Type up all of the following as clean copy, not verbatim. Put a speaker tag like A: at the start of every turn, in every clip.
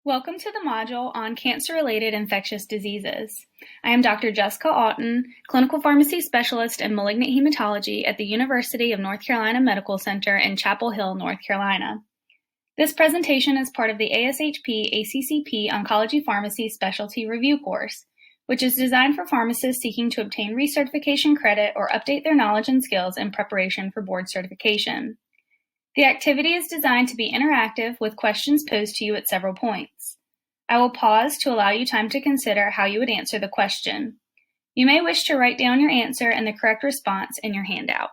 A: Welcome to the module on cancer-related infectious diseases. I am Dr. Jessica Auten, Clinical Pharmacy Specialist in Malignant Hematology at the University of North Carolina Medical Center in Chapel Hill, North Carolina. This presentation is part of the ASHP-ACCP Oncology Pharmacy Specialty Review course, which is designed for pharmacists seeking to obtain recertification credit or update their knowledge and skills in preparation for board certification. The activity is designed to be interactive with questions posed to you at several points. I will pause to allow you time to consider how you would answer the question. You may wish to write down your answer and the correct response in your handout.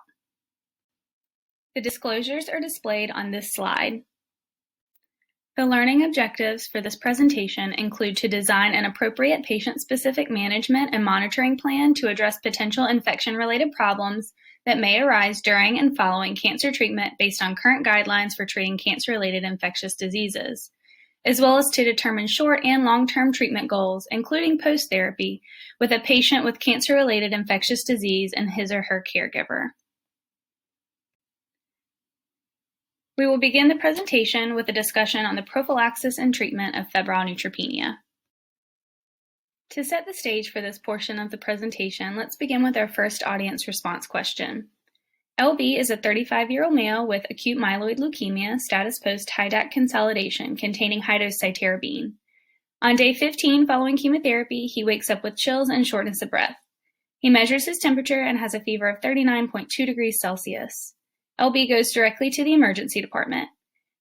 A: The disclosures are displayed on this slide. The learning objectives for this presentation include to design an appropriate patient-specific management and monitoring plan to address potential infection-related problems that may arise during and following cancer treatment based on current guidelines for treating cancer-related infectious diseases, as well as to determine short and long-term treatment goals, including post-therapy, with a patient with cancer-related infectious disease and his or her caregiver. We will begin the presentation with a discussion on the prophylaxis and treatment of febrile neutropenia. To set the stage for this portion of the presentation, let's begin with our first audience response question. LB is a 35-year-old male with acute myeloid leukemia, status post HiDAC consolidation, containing high-dose cytarabine. On day 15 following chemotherapy, he wakes up with chills and shortness of breath. He measures his temperature and has a fever of 39.2 degrees Celsius. LB goes directly to the emergency department.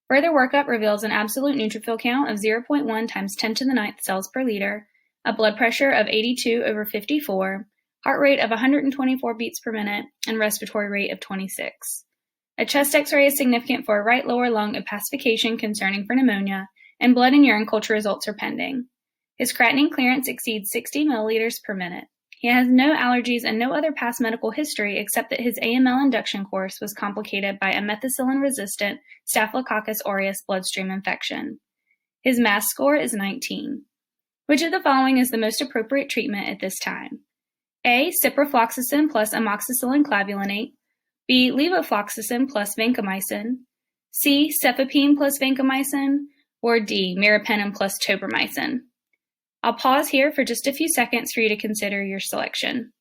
A: Further workup reveals an absolute neutrophil count of 0.1 times 10 to the 9th cells per liter, a blood pressure of 82/54, heart rate of 124 beats per minute, and respiratory rate of 26. A chest x-ray is significant for a right lower lung opacification concerning for pneumonia, and blood and urine culture results are pending. His creatinine clearance exceeds 60 milliliters per minute. He has no allergies and no other past medical history except that his AML induction course was complicated by a methicillin-resistant Staphylococcus aureus bloodstream infection. His MAS score is 19. Which of the following is the most appropriate treatment at this time? A. Ciprofloxacin plus amoxicillin clavulanate. B. Levofloxacin plus vancomycin. C. Cefepime plus vancomycin. Or D. Meropenem plus tobramycin. I'll pause here for just a few seconds for you to consider your selection.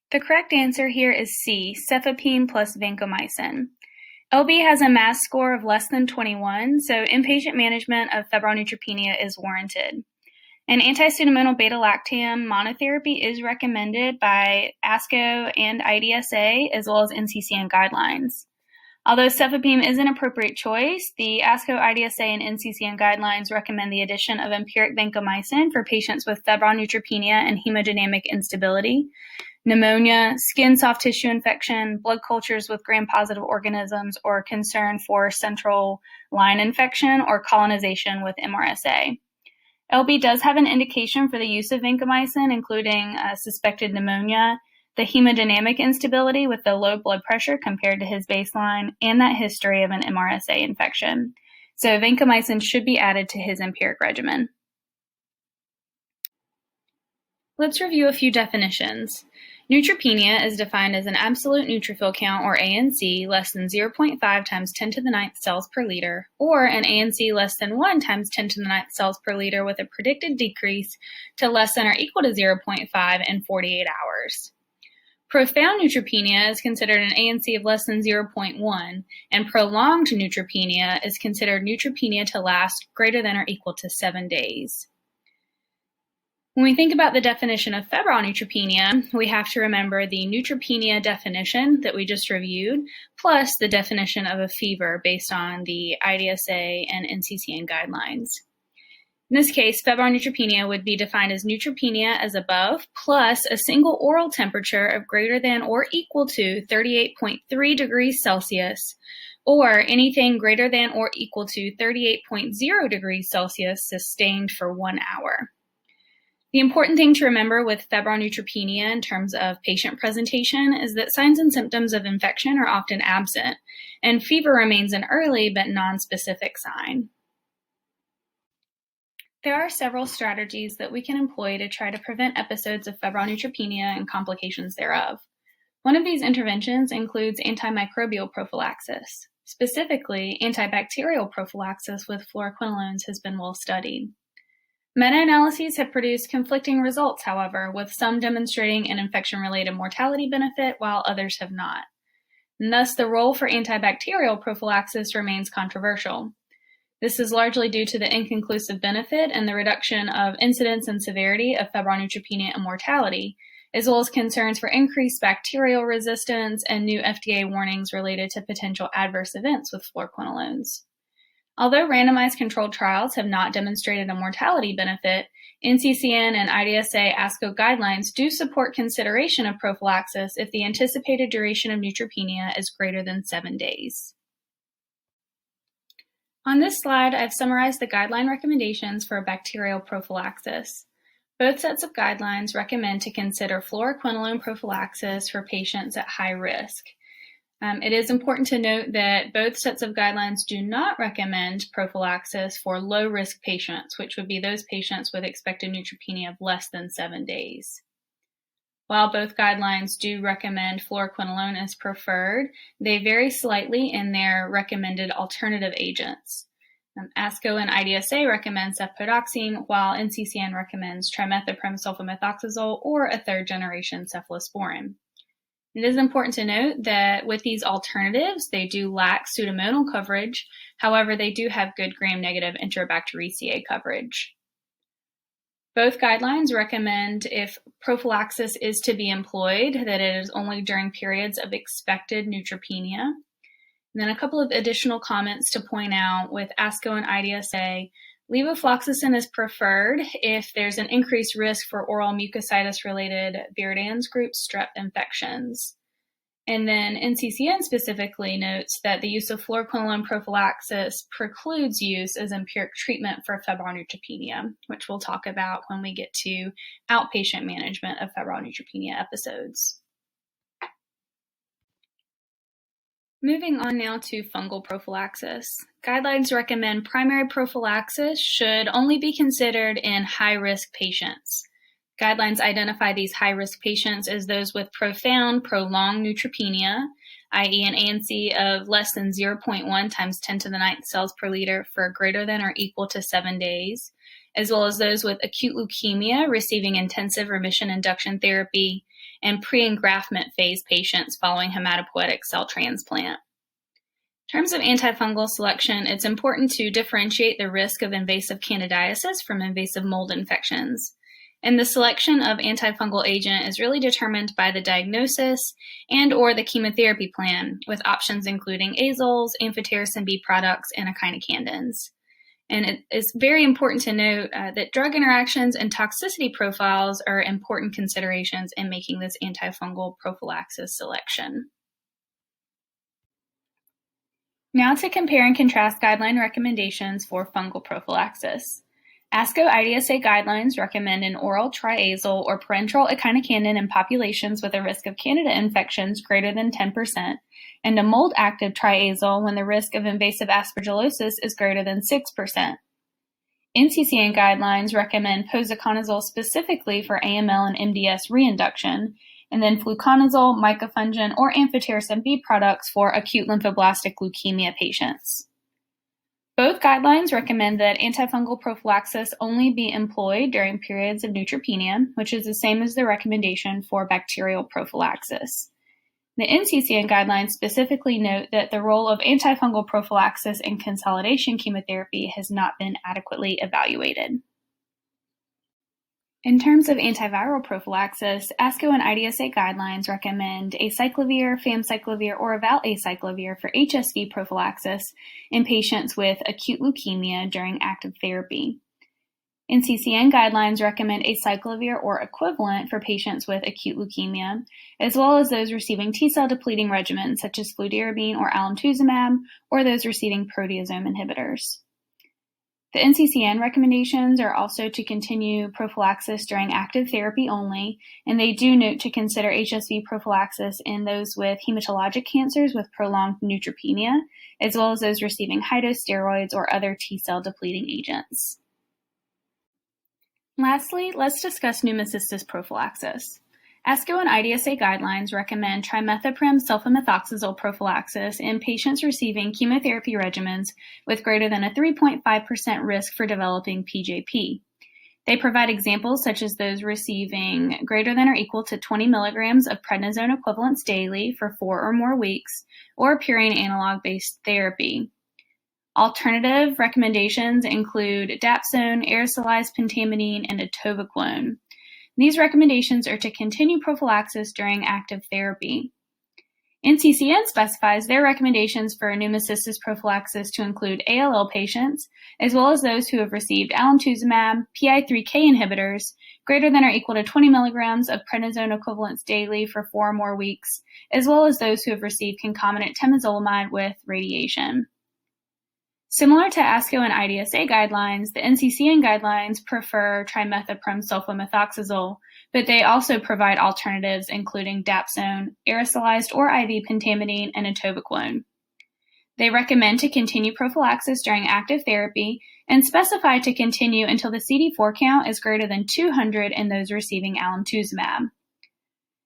A: The correct answer here is C, cefepime plus vancomycin. LB has a MAS score of less than 21, so inpatient management of febrile neutropenia is warranted. An anti-pseudomonal beta-lactam monotherapy is recommended by ASCO and IDSA, as well as NCCN guidelines. Although cefepime is an appropriate choice, the ASCO, IDSA, and NCCN guidelines recommend the addition of empiric vancomycin for patients with febrile neutropenia and hemodynamic instability, pneumonia, skin soft tissue infection, blood cultures with gram-positive organisms, or concern for central line infection or colonization with MRSA. LB does have an indication for the use of vancomycin, including suspected pneumonia, the hemodynamic instability with the low blood pressure compared to his baseline, and that history of an MRSA infection. So vancomycin should be added to his empiric regimen. Let's review a few definitions. Neutropenia is defined as an absolute neutrophil count, or ANC, less than 0.5 times 10 to the 9th cells per liter, or an ANC less than 1 times 10 to the 9th cells per liter with a predicted decrease to less than or equal to 0.5 in 48 hours. Profound neutropenia is considered an ANC of less than 0.1, and prolonged neutropenia is considered neutropenia to last greater than or equal to 7 days. When we think about the definition of febrile neutropenia, we have to remember the neutropenia definition that we just reviewed, plus the definition of a fever based on the IDSA and NCCN guidelines. In this case, febrile neutropenia would be defined as neutropenia as above, plus a single oral temperature of greater than or equal to 38.3 degrees Celsius, or anything greater than or equal to 38.0 degrees Celsius sustained for 1 hour. The important thing to remember with febrile neutropenia in terms of patient presentation is that signs and symptoms of infection are often absent, and fever remains an early but nonspecific sign. There are several strategies that we can employ to try to prevent episodes of febrile neutropenia and complications thereof. One of these interventions includes antimicrobial prophylaxis. Specifically, antibacterial prophylaxis with fluoroquinolones has been well studied. Meta-analyses have produced conflicting results, however, with some demonstrating an infection-related mortality benefit while others have not. And thus, the role for antibacterial prophylaxis remains controversial. This is largely due to the inconclusive benefit and the reduction of incidence and severity of febrile neutropenia and mortality, as well as concerns for increased bacterial resistance and new FDA warnings related to potential adverse events with fluoroquinolones. Although randomized controlled trials have not demonstrated a mortality benefit, NCCN and IDSA ASCO guidelines do support consideration of prophylaxis if the anticipated duration of neutropenia is greater than 7 days. On this slide, I've summarized the guideline recommendations for bacterial prophylaxis. Both sets of guidelines recommend to consider fluoroquinolone prophylaxis for patients at high risk. It is important to note that both sets of guidelines do not recommend prophylaxis for low-risk patients, which would be those patients with expected neutropenia of less than 7 days. While both guidelines do recommend fluoroquinolone as preferred, they vary slightly in their recommended alternative agents. ASCO and IDSA recommend cefpodoxime, while NCCN recommends trimethoprim sulfamethoxazole or a third-generation cephalosporin. It is important to note that with these alternatives, they do lack pseudomonal coverage. However, they do have good gram-negative Enterobacteriaceae coverage. Both guidelines recommend if prophylaxis is to be employed, that it is only during periods of expected neutropenia. And then a couple of additional comments to point out with ASCO and IDSA. Levofloxacin is preferred if there's an increased risk for oral mucositis-related Viridans group strep infections. And then NCCN specifically notes that the use of fluoroquinolone prophylaxis precludes use as empiric treatment for febrile neutropenia, which we'll talk about when we get to outpatient management of febrile neutropenia episodes. Moving on now to fungal prophylaxis. Guidelines recommend primary prophylaxis should only be considered in high-risk patients. Guidelines identify these high-risk patients as those with profound, prolonged neutropenia, i.e. an ANC of less than 0.1 times 10 to the 9th cells per liter for greater than or equal to 7 days, as well as those with acute leukemia receiving intensive remission induction therapy, and pre-engraftment phase patients following hematopoietic cell transplant. In terms of antifungal selection, it's important to differentiate the risk of invasive candidiasis from invasive mold infections. And the selection of antifungal agent is really determined by the diagnosis and or the chemotherapy plan, with options including azoles, amphotericin B products, and echinocandins. And it is very important to note that drug interactions and toxicity profiles are important considerations in making this antifungal prophylaxis selection. Now to compare and contrast guideline recommendations for fungal prophylaxis. ASCO IDSA guidelines recommend an oral triazole or parenteral echinocandin in populations with a risk of Candida infections greater than 10%, and a mold-active triazole when the risk of invasive aspergillosis is greater than 6%. NCCN guidelines recommend posaconazole specifically for AML and MDS reinduction, and then fluconazole, micafungin, or amphotericin B products for acute lymphoblastic leukemia patients. Both guidelines recommend that antifungal prophylaxis only be employed during periods of neutropenia, which is the same as the recommendation for bacterial prophylaxis. The NCCN guidelines specifically note that the role of antifungal prophylaxis in consolidation chemotherapy has not been adequately evaluated. In terms of antiviral prophylaxis, ASCO and IDSA guidelines recommend acyclovir, famciclovir, or valacyclovir for HSV prophylaxis in patients with acute leukemia during active therapy. NCCN guidelines recommend acyclovir or equivalent for patients with acute leukemia, as well as those receiving T-cell depleting regimens such as fludarabine or alemtuzumab, or those receiving proteasome inhibitors. The NCCN recommendations are also to continue prophylaxis during active therapy only, and they do note to consider HSV prophylaxis in those with hematologic cancers with prolonged neutropenia, as well as those receiving high-dose steroids or other T-cell depleting agents. Lastly, let's discuss Pneumocystis prophylaxis. ASCO and IDSA guidelines recommend trimethoprim sulfamethoxazole prophylaxis in patients receiving chemotherapy regimens with greater than a 3.5% risk for developing PJP. They provide examples such as those receiving greater than or equal to 20 milligrams of prednisone equivalents daily for 4 or more weeks, or purine analog-based therapy. Alternative recommendations include dapsone, aerosolized pentamidine, and atovaquone. These recommendations are to continue prophylaxis during active therapy. NCCN specifies their recommendations for pneumocystis prophylaxis to include ALL patients, as well as those who have received alemtuzumab, PI3K inhibitors, greater than or equal to 20 milligrams of prednisone equivalents daily for 4 or more weeks, as well as those who have received concomitant temozolomide with radiation. Similar to ASCO and IDSA guidelines, the NCCN guidelines prefer trimethoprim sulfamethoxazole, but they also provide alternatives including dapsone, aerosolized or IV pentamidine, and atovaquone. They recommend to continue prophylaxis during active therapy and specify to continue until the CD4 count is greater than 200 in those receiving alemtuzumab.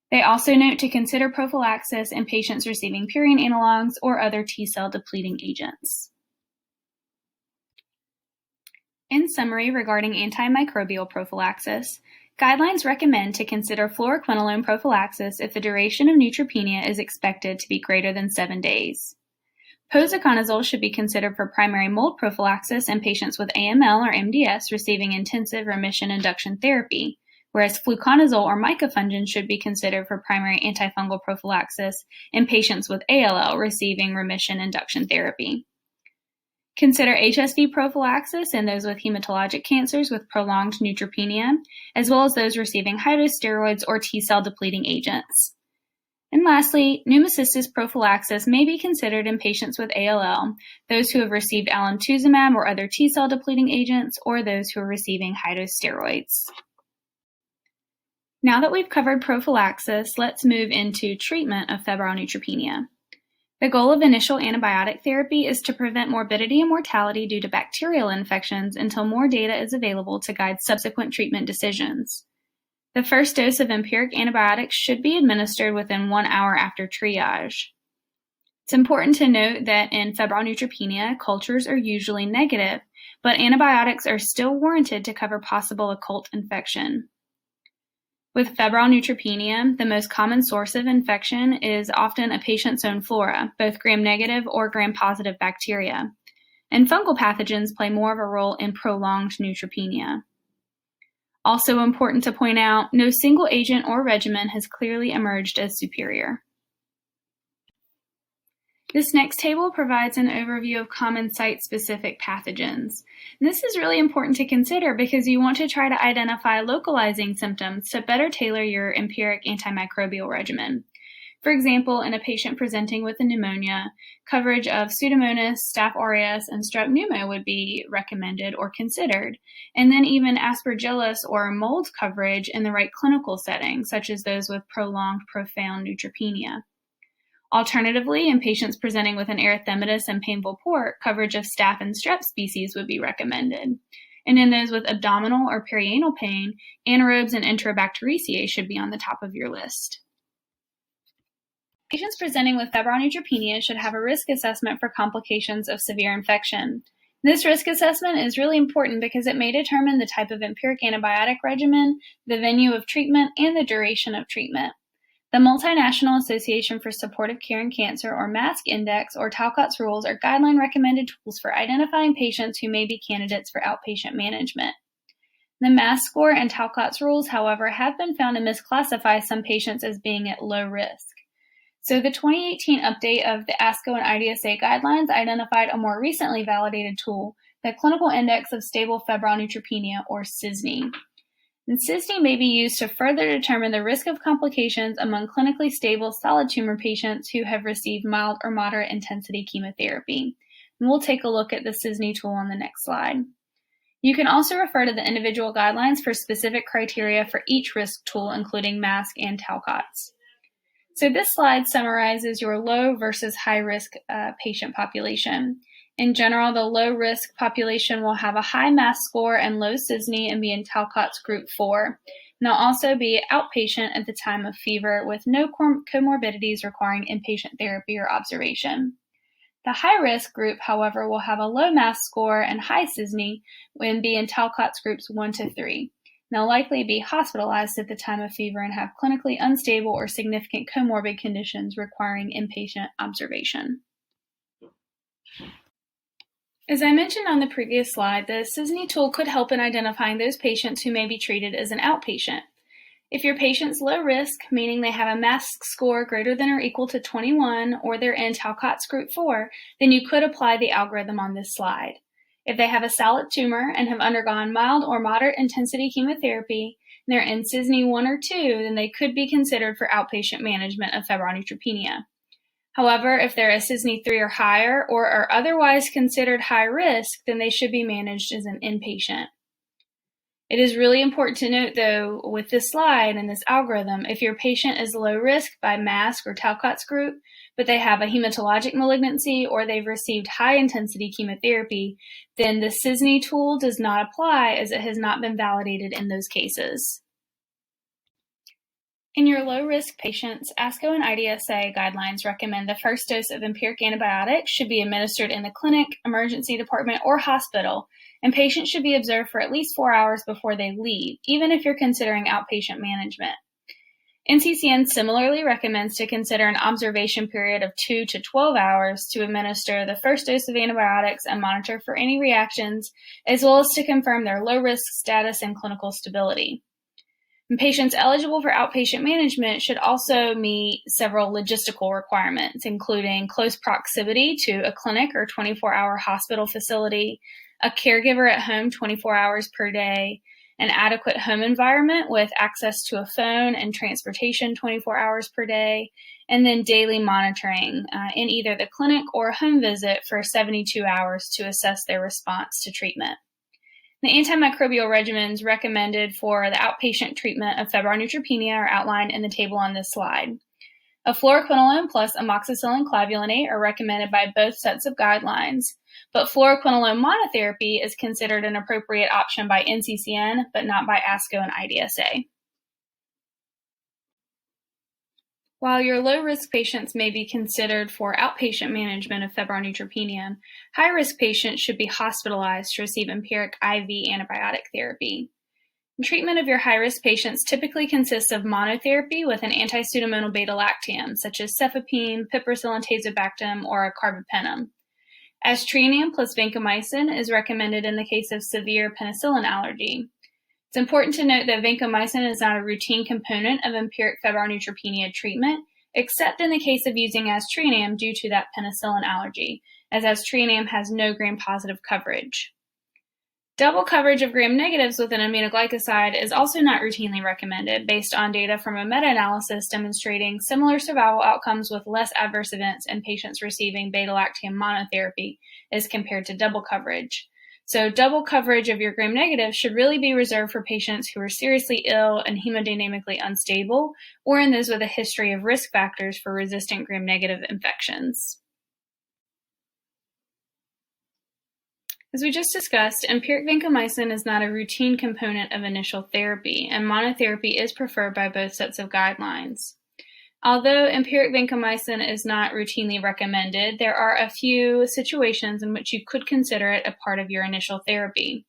A: They also note to consider prophylaxis in patients receiving purine analogs or other T-cell depleting agents. In summary, regarding antimicrobial prophylaxis, guidelines recommend to consider fluoroquinolone prophylaxis if the duration of neutropenia is expected to be greater than 7 days. Posaconazole should be considered for primary mold prophylaxis in patients with AML or MDS receiving intensive remission induction therapy, whereas fluconazole or micafungin should be considered for primary antifungal prophylaxis in patients with ALL receiving remission induction therapy. Consider HSV prophylaxis in those with hematologic cancers with prolonged neutropenia, as well as those receiving high-dose steroids or T-cell depleting agents. And lastly, pneumocystis prophylaxis may be considered in patients with ALL, those who have received alemtuzumab or other T-cell depleting agents, or those who are receiving high-dose steroids. Now that we've covered prophylaxis, let's move into treatment of febrile neutropenia. The goal of initial antibiotic therapy is to prevent morbidity and mortality due to bacterial infections until more data is available to guide subsequent treatment decisions. The first dose of empiric antibiotics should be administered within 1 hour after triage. It's important to note that in febrile neutropenia, cultures are usually negative, but antibiotics are still warranted to cover possible occult infection. With febrile neutropenia, the most common source of infection is often a patient's own flora, both gram-negative or gram-positive bacteria, and fungal pathogens play more of a role in prolonged neutropenia. Also important to point out, no single agent or regimen has clearly emerged as superior. This next table provides an overview of common site-specific pathogens. And this is really important to consider because you want to try to identify localizing symptoms to better tailor your empiric antimicrobial regimen. For example, in a patient presenting with a pneumonia, coverage of Pseudomonas, Staph aureus, and Strep pneumo would be recommended or considered, and then even Aspergillus or mold coverage in the right clinical setting, such as those with prolonged profound neutropenia. Alternatively, in patients presenting with an erythematous and painful port, coverage of Staph and Strep species would be recommended. And in those with abdominal or perianal pain, anaerobes and Enterobacteriaceae should be on the top of your list. Patients presenting with febrile neutropenia should have a risk assessment for complications of severe infection. This risk assessment is really important because it may determine the type of empiric antibiotic regimen, the venue of treatment, and the duration of treatment. The Multinational Association for Supportive Care in Cancer, or MASC Index, or Talcott's rules are guideline-recommended tools for identifying patients who may be candidates for outpatient management. The MASC score and Talcott's rules, however, have been found to misclassify some patients as being at low risk. So the 2018 update of the ASCO and IDSA guidelines identified a more recently validated tool, the Clinical Index of Stable Febrile Neutropenia, or CISNE. And CISNE may be used to further determine the risk of complications among clinically stable solid tumor patients who have received mild or moderate intensity chemotherapy. And we'll take a look at the CISNE tool on the next slide. You can also refer to the individual guidelines for specific criteria for each risk tool, including MASC and Talcott's. So this slide summarizes your low versus high risk patient population. In general, the low-risk population will have a high mass score and low CISNI and be in Talcott's group 4. And they'll also be outpatient at the time of fever with no comorbidities requiring inpatient therapy or observation. The high-risk group, however, will have a low mass score and high CISNI and be in Talcott's groups 1 to 3. They'll likely be hospitalized at the time of fever and have clinically unstable or significant comorbid conditions requiring inpatient observation. As I mentioned on the previous slide, the CISNI tool could help in identifying those patients who may be treated as an outpatient. If your patient's low risk, meaning they have a mass score greater than or equal to 21 or they're in Talcott's group 4, then you could apply the algorithm on this slide. If they have a solid tumor and have undergone mild or moderate intensity chemotherapy, and they're in CISNI 1 or 2, then they could be considered for outpatient management of febrile neutropenia. However, if they're a CISNI 3 or higher or are otherwise considered high risk, then they should be managed as an inpatient. It is really important to note, though, with this slide and this algorithm, if your patient is low risk by MASC or Talcott's group, but they have a hematologic malignancy or they've received high-intensity chemotherapy, then the CISNI tool does not apply as it has not been validated in those cases. In your low-risk patients, ASCO and IDSA guidelines recommend the first dose of empiric antibiotics should be administered in the clinic, emergency department, or hospital, and patients should be observed for at least 4 hours before they leave, even if you're considering outpatient management. NCCN similarly recommends to consider an observation period of 2 to 12 hours to administer the first dose of antibiotics and monitor for any reactions, as well as to confirm their low-risk status and clinical stability. And patients eligible for outpatient management should also meet several logistical requirements, including close proximity to a clinic or 24-hour hospital facility, a caregiver at home 24 hours per day, an adequate home environment with access to a phone and transportation 24 hours per day, and then daily monitoring in either the clinic or home visit for 72 hours to assess their response to treatment. The antimicrobial regimens recommended for the outpatient treatment of febrile neutropenia are outlined in the table on this slide. A fluoroquinolone plus amoxicillin clavulanate are recommended by both sets of guidelines, but fluoroquinolone monotherapy is considered an appropriate option by NCCN, but not by ASCO and IDSA. While your low-risk patients may be considered for outpatient management of febrile neutropenia, high-risk patients should be hospitalized to receive empiric IV antibiotic therapy. Treatment of your high-risk patients typically consists of monotherapy with an anti-pseudomonal beta-lactam, such as cefepime, piperacillin tazobactam, or a carbapenem. Aztreonam plus vancomycin is recommended in the case of severe penicillin allergy. It's important to note that vancomycin is not a routine component of empiric febrile neutropenia treatment, except in the case of using aztreonam due to that penicillin allergy, as aztreonam has no gram-positive coverage. Double coverage of gram-negatives with an aminoglycoside is also not routinely recommended based on data from a meta-analysis demonstrating similar survival outcomes with less adverse events in patients receiving beta-lactam monotherapy as compared to double coverage. So double coverage of your gram-negatives should really be reserved for patients who are seriously ill and hemodynamically unstable, or in those with a history of risk factors for resistant gram-negative infections. As we just discussed, empiric vancomycin is not a routine component of initial therapy, and monotherapy is preferred by both sets of guidelines. Although empiric vancomycin is not routinely recommended, there are a few situations in which you could consider it a part of your initial therapy.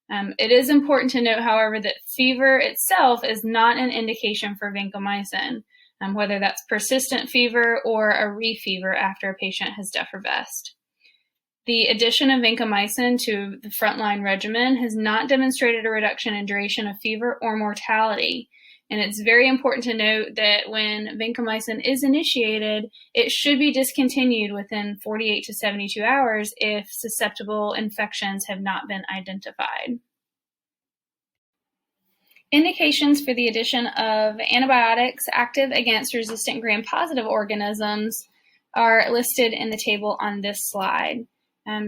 A: It is important to note, however, that fever itself is not an indication for vancomycin, whether that's persistent fever or a re-fever after a patient has effervesced. The addition of vancomycin to the frontline regimen has not demonstrated a reduction in duration of fever or mortality. And it's very important to note that when vancomycin is initiated, it should be discontinued within 48 to 72 hours if susceptible infections have not been identified. Indications for the addition of antibiotics active against resistant gram-positive organisms are listed in the table on this slide.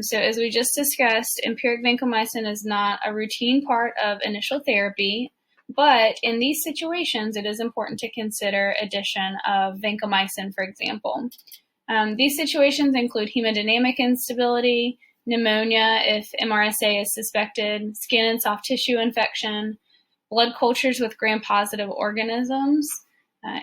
A: So as we just discussed, empiric vancomycin is not a routine part of initial therapy, but in these situations, it is important to consider addition of vancomycin, for example. These situations include hemodynamic instability, pneumonia if MRSA is suspected, skin and soft tissue infection, blood cultures with gram-positive organisms,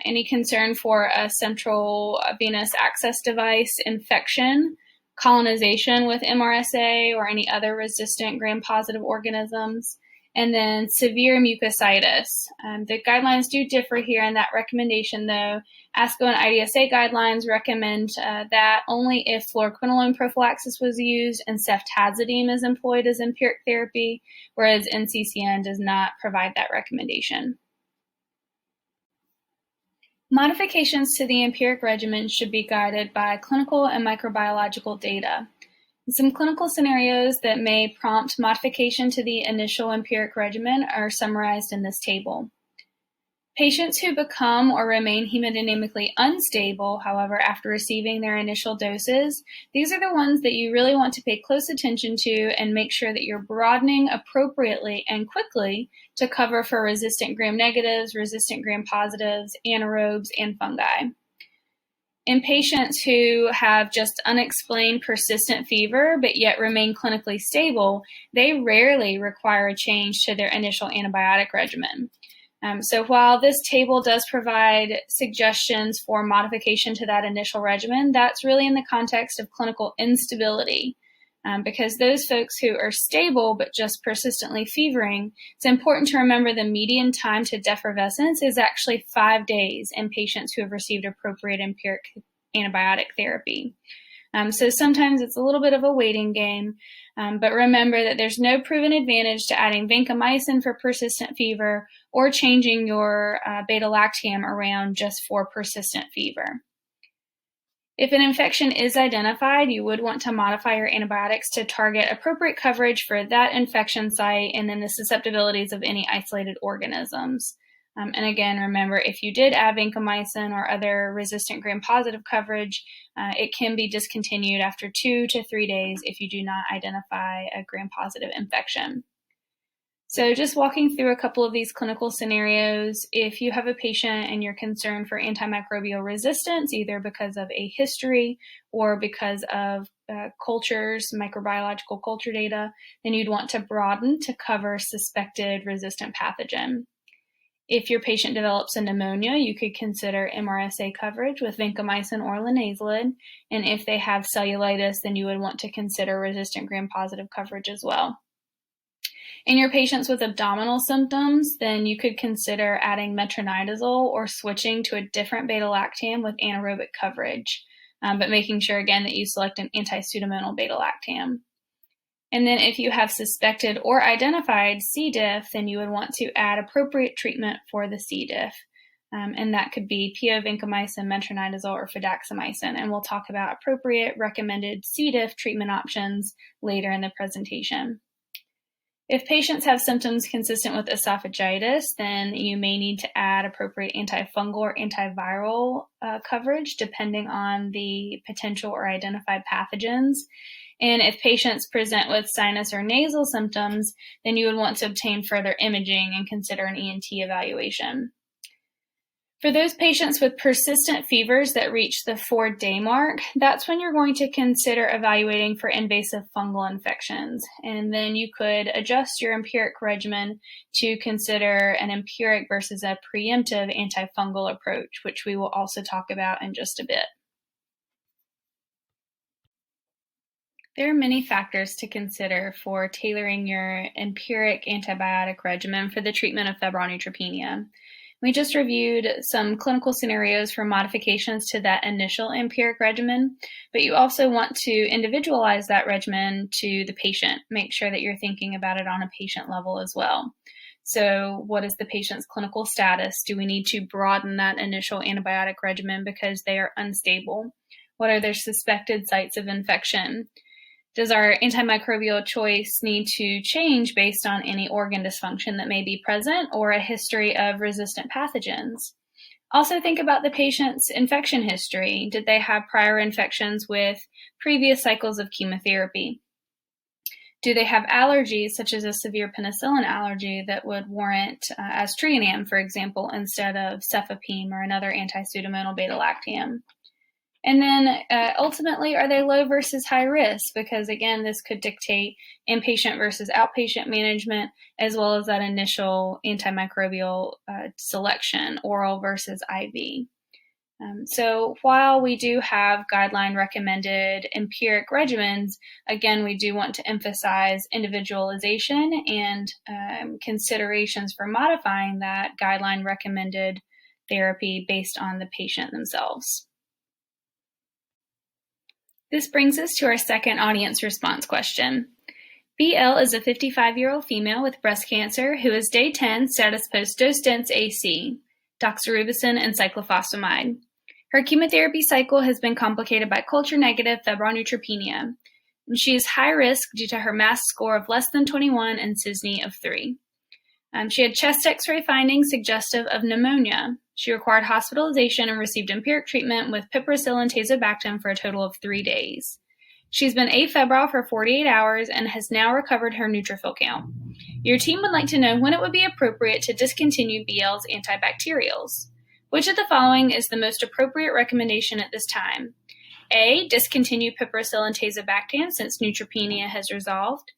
A: any concern for a central venous access device infection, colonization with MRSA or any other resistant gram-positive organisms, and then severe mucositis. The guidelines do differ here in that recommendation, though. ASCO and IDSA guidelines recommend that only if fluoroquinolone prophylaxis was used and ceftazidime is employed as empiric therapy, whereas NCCN does not provide that recommendation. Modifications to the empiric regimen should be guided by clinical and microbiological data. Some clinical scenarios that may prompt modification to the initial empiric regimen are summarized in this table. Patients who become or remain hemodynamically unstable, however, after receiving their initial doses, these are the ones that you really want to pay close attention to and make sure that you're broadening appropriately and quickly to cover for resistant gram-negatives, resistant gram-positives, anaerobes, and fungi. In patients who have just unexplained persistent fever but yet remain clinically stable, they rarely require a change to their initial antibiotic regimen. So while this table does provide suggestions for modification to that initial regimen, that's really in the context of clinical instability. Because those folks who are stable but just persistently fevering, it's important to remember the median time to defervescence is actually 5 days in patients who have received appropriate empiric antibiotic therapy. So sometimes it's a little bit of a waiting game, but remember that there's no proven advantage to adding vancomycin for persistent fever or changing your beta-lactam around just for persistent fever. If an infection is identified, you would want to modify your antibiotics to target appropriate coverage for that infection site and then the susceptibilities of any isolated organisms. And again, remember, if you did add vancomycin or other resistant gram-positive coverage, it can be discontinued after 2 to 3 days if you do not identify a gram-positive infection. So just walking through a couple of these clinical scenarios, if you have a patient and you're concerned for antimicrobial resistance, either because of a history or because of cultures, microbiological culture data, then you'd want to broaden to cover suspected resistant pathogen. If your patient develops a pneumonia, you could consider MRSA coverage with vancomycin or linezolid, and if they have cellulitis, then you would want to consider resistant gram-positive coverage as well. In your patients with abdominal symptoms, then you could consider adding metronidazole or switching to a different beta-lactam with anaerobic coverage, but making sure again that you select an anti-pseudomonal beta-lactam. And then if you have suspected or identified C. diff, then you would want to add appropriate treatment for the C. diff. And that could be PO, vancomycin, metronidazole, or fidaxomicin. And we'll talk about appropriate recommended C. diff treatment options later in the presentation. If patients have symptoms consistent with esophagitis, then you may need to add appropriate antifungal or antiviral coverage depending on the potential or identified pathogens. And if patients present with sinus or nasal symptoms, then you would want to obtain further imaging and consider an ENT evaluation. For those patients with persistent fevers that reach the 4-day mark, that's when you're going to consider evaluating for invasive fungal infections. And then you could adjust your empiric regimen to consider an empiric versus a preemptive antifungal approach, which we will also talk about in just a bit. There are many factors to consider for tailoring your empiric antibiotic regimen for the treatment of febrile neutropenia. We just reviewed some clinical scenarios for modifications to that initial empiric regimen, but you also want to individualize that regimen to the patient. Make sure that you're thinking about it on a patient level as well. So what is the patient's clinical status? Do we need to broaden that initial antibiotic regimen because they are unstable? What are their suspected sites of infection? Does our antimicrobial choice need to change based on any organ dysfunction that may be present or a history of resistant pathogens? Also think about the patient's infection history. Did they have prior infections with previous cycles of chemotherapy? Do they have allergies, such as a severe penicillin allergy that would warrant aztreonam, for example, instead of cefepime or another anti-pseudomonal beta-lactam? And then ultimately, are they low versus high risk? Because again, this could dictate inpatient versus outpatient management, as well as that initial antimicrobial selection, oral versus IV. So while we do have guideline recommended empiric regimens, again, we do want to emphasize individualization and considerations for modifying that guideline recommended therapy based on the patient themselves. This brings us to our second audience response question. BL is a 55-year-old female with breast cancer who is day 10, status post-dose dense AC, doxorubicin and cyclophosphamide. Her chemotherapy cycle has been complicated by culture-negative febrile neutropenia, and she is high risk due to her MAS score of less than 21 and CISNE of 3. She had chest x-ray findings suggestive of pneumonia. She required hospitalization and received empiric treatment with piperacillin and tazobactam for a total of 3 days. She's been afebrile for 48 hours and has now recovered her neutrophil count. Your team would like to know when it would be appropriate to discontinue BL's antibacterials. Which of the following is the most appropriate recommendation at this time? A, discontinue piperacillin and tazobactam since neutropenia has resolved.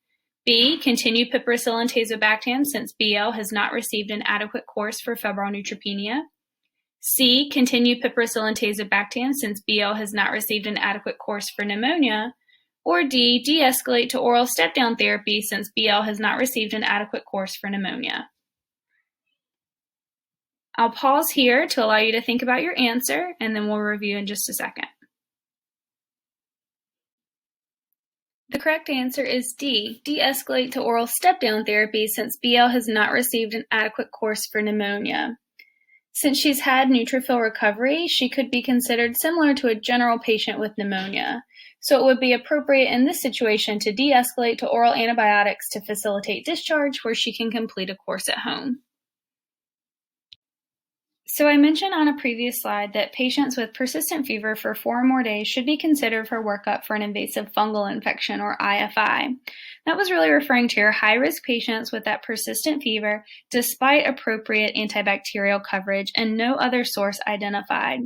A: B, continue piperacillin and tazobactam since BL has not received an adequate course for febrile neutropenia. C, continue piperacillin and tazobactam since BL has not received an adequate course for pneumonia. Or D, de-escalate to oral step-down therapy since BL has not received an adequate course for pneumonia. I'll pause here to allow you to think about your answer, and then we'll review in just a second. The correct answer is D, de-escalate to oral step-down therapy since BL has not received an adequate course for pneumonia. Since she's had neutrophil recovery, she could be considered similar to a general patient with pneumonia. So it would be appropriate in this situation to de-escalate to oral antibiotics to facilitate discharge where she can complete a course at home. So I mentioned on a previous slide that patients with persistent fever for 4 or more days should be considered for workup for an invasive fungal infection or IFI. That was really referring to your high-risk patients with that persistent fever despite appropriate antibacterial coverage and no other source identified.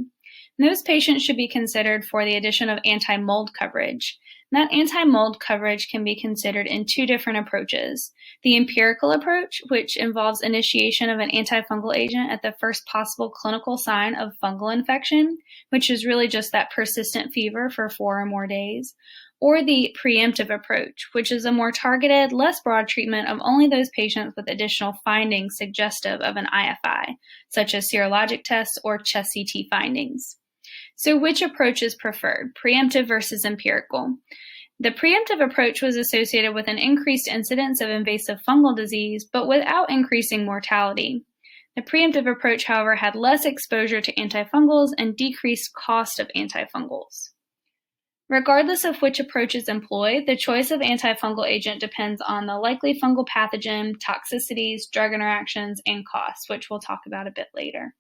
A: Those patients should be considered for the addition of anti-mold coverage. That anti-mold coverage can be considered in 2 different approaches. The empirical approach, which involves initiation of an antifungal agent at the first possible clinical sign of fungal infection, which is really just that persistent fever for 4 or more days. Or the preemptive approach, which is a more targeted, less broad treatment of only those patients with additional findings suggestive of an IFI, such as serologic tests or chest CT findings. So which approach is preferred, preemptive versus empirical? The preemptive approach was associated with an increased incidence of invasive fungal disease, but without increasing mortality. The preemptive approach, however, had less exposure to antifungals and decreased cost of antifungals. Regardless of which approach is employed, the choice of antifungal agent depends on the likely fungal pathogen, toxicities, drug interactions, and costs, which we'll talk about a bit later.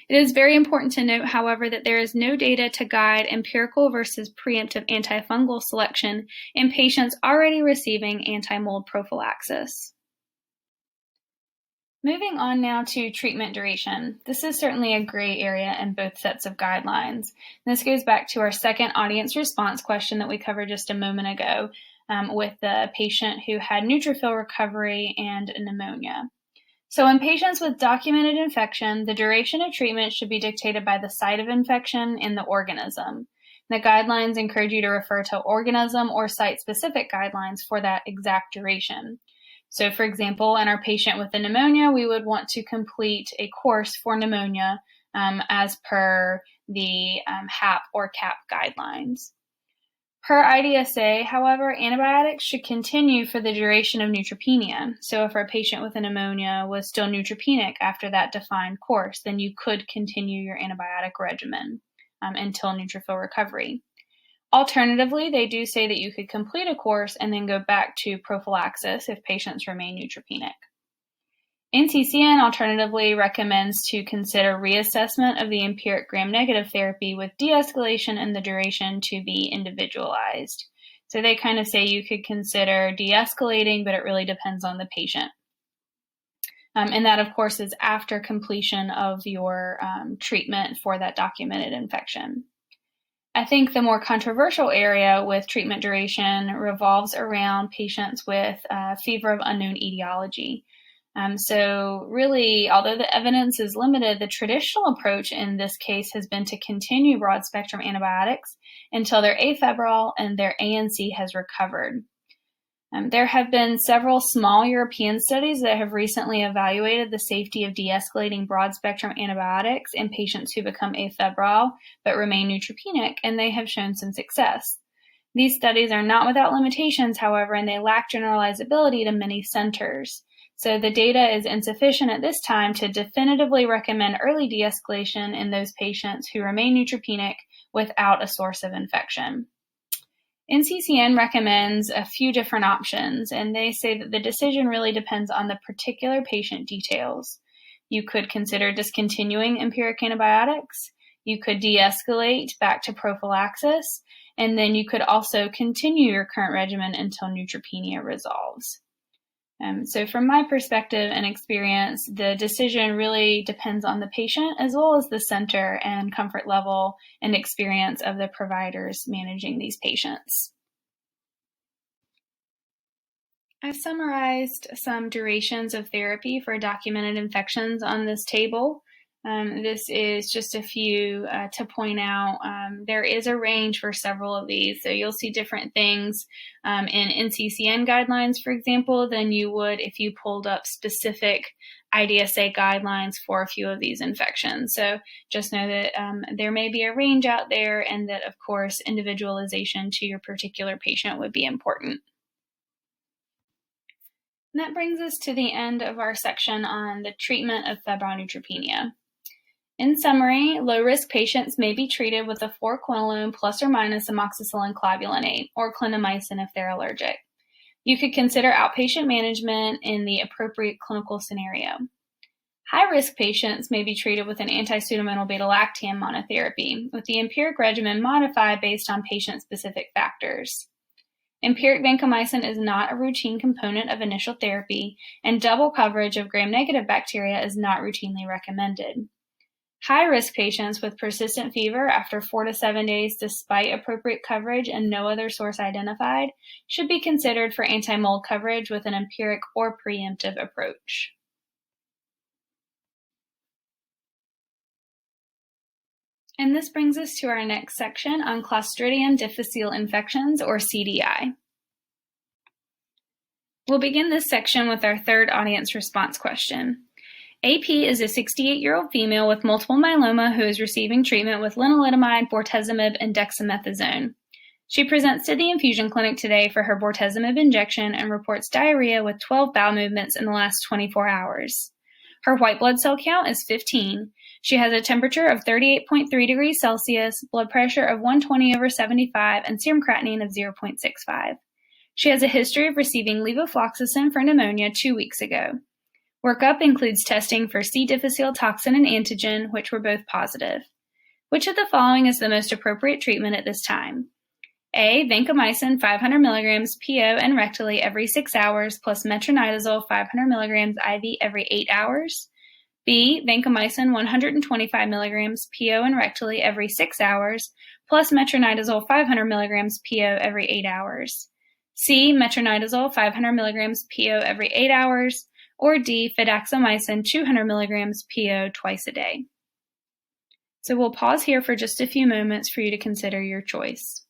A: It is very important to note, however, that there is no data to guide empirical versus preemptive antifungal selection in patients already receiving anti-mold prophylaxis. Moving on now to treatment duration. This is certainly a gray area in both sets of guidelines. This goes back to our second audience response question that we covered just a moment ago with the patient who had neutrophil recovery and pneumonia. So in patients with documented infection, the duration of treatment should be dictated by the site of infection and the organism. The guidelines encourage you to refer to organism or site-specific guidelines for that exact duration. So for example, in our patient with the pneumonia, we would want to complete a course for pneumonia as per the HAP or CAP guidelines. Per IDSA, however, antibiotics should continue for the duration of neutropenia. So if our patient with a pneumonia was still neutropenic after that defined course, then you could continue your antibiotic regimen until neutrophil recovery. Alternatively, they do say that you could complete a course and then go back to prophylaxis if patients remain neutropenic. NCCN alternatively recommends to consider reassessment of the empiric gram-negative therapy with de-escalation and the duration to be individualized. So they kind of say you could consider de-escalating, but it really depends on the patient. And that, of course, is after completion of your treatment for that documented infection. I think the more controversial area with treatment duration revolves around patients with fever of unknown etiology. So really, although the evidence is limited, the traditional approach in this case has been to continue broad-spectrum antibiotics until their afebrile and their ANC has recovered. There have been several small European studies that have recently evaluated the safety of de-escalating broad-spectrum antibiotics in patients who become afebrile but remain neutropenic, and they have shown some success. These studies are not without limitations, however, and they lack generalizability to many centers. So the data is insufficient at this time to definitively recommend early de-escalation in those patients who remain neutropenic without a source of infection. NCCN recommends a few different options, and they say that the decision really depends on the particular patient details. You could consider discontinuing empiric antibiotics. You could de-escalate back to prophylaxis, and then you could also continue your current regimen until neutropenia resolves. So from my perspective and experience, the decision really depends on the patient as well as the center and comfort level and experience of the providers managing these patients. I've summarized some durations of therapy for documented infections on this table. This is just a few to point out. There is a range for several of these, so you'll see different things in NCCN guidelines, for example, than you would if you pulled up specific IDSA guidelines for a few of these infections. So just know that there may be a range out there, and that, of course, individualization to your particular patient would be important. And that brings us to the end of our section on the treatment of febrile neutropenia. In summary, low-risk patients may be treated with a 4-quinolone plus or minus amoxicillin clavulanate, or clindamycin if they're allergic. You could consider outpatient management in the appropriate clinical scenario. High-risk patients may be treated with an anti-pseudomonal beta-lactam monotherapy, with the empiric regimen modified based on patient-specific factors. Empiric vancomycin is not a routine component of initial therapy, and double coverage of gram-negative bacteria is not routinely recommended. High-risk patients with persistent fever after 4 to 7 days despite appropriate coverage and no other source identified should be considered for anti-mold coverage with an empiric or preemptive approach. And this brings us to our next section on Clostridium difficile infections, or CDI. We'll begin this section with our third audience response question. AP is a 68-year-old female with multiple myeloma who is receiving treatment with lenalidomide, bortezomib, and dexamethasone. She presents to the infusion clinic today for her bortezomib injection and reports diarrhea with 12 bowel movements in the last 24 hours. Her white blood cell count is 15. She has a temperature of 38.3 degrees Celsius, blood pressure of 120/75, and serum creatinine of 0.65. She has a history of receiving levofloxacin for pneumonia 2 weeks ago. Workup includes testing for C. difficile toxin and antigen, which were both positive. Which of the following is the most appropriate treatment at this time? A. Vancomycin 500 mg PO and rectally every 6 hours plus metronidazole 500 mg IV every 8 hours. B. Vancomycin 125 mg PO and rectally every 6 hours plus metronidazole 500 mg PO every 8 hours. C. Metronidazole 500 mg PO every 8 hours. Or D, fidaxomicin 200 mg PO twice a day. So we'll pause here for just a few moments for you to consider your choice.